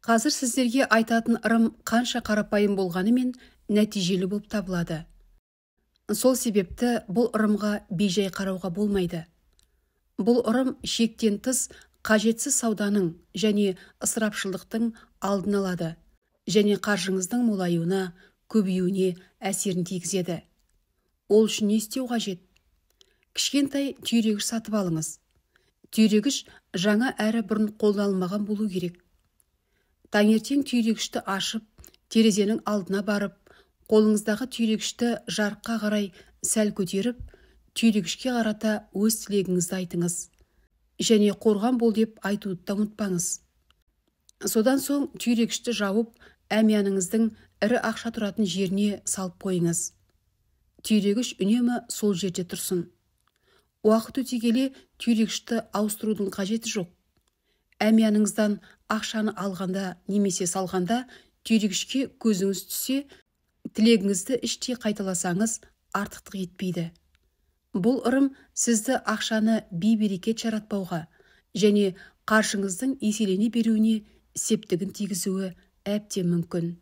Қазір сіздерге айтатын ырым қанша қарапайым болғанымен нәтижелі болып табылады. Сол себепті бұл ырымға бейжай қарауға болмайды. Бұл ырым шектен тыс қажетсіз сауданың және ысырапшылдықтың алдын алады және қаржыңыздың молаюына, көбеюіне әсерін тигізеді. Ол үшін не істеу қажет? Кішкентай түйрегіш сатып алыңыз. Түйрегіш жаңа әрі бұрын қолданылмаған болу керек. Таңертең түйрегішті ашып, терезенің алдына барып, қолыңыздағы түйрегішті жарыққа қарай сәл көтеріп, түйрегішке қарата өз тілегіңізді айтыңыз. Және қорған бол деп айтуды да ұмытпаңыз. Содан соң түйрегішті жауып, әмияныңыздың ірі ақша тұратын жеріне салып қойыңыз. Түйрегіш үнемі сол жерде тұрсын. Уақыт өте келе түйрегішті ауыстырудың қажеті жоқ. Әмияныңыздан ақшаны алғанда немесе салғанда түйрегішке көзіңіз түссе, тілегіңізді іштей қайталасаңыз артықтық етпейді. Бұл ырым сізді ақшаны бей-берекет жаратпауға және қаржыңыздың еселене беруіне септігін тигізуі әбден мүмкін.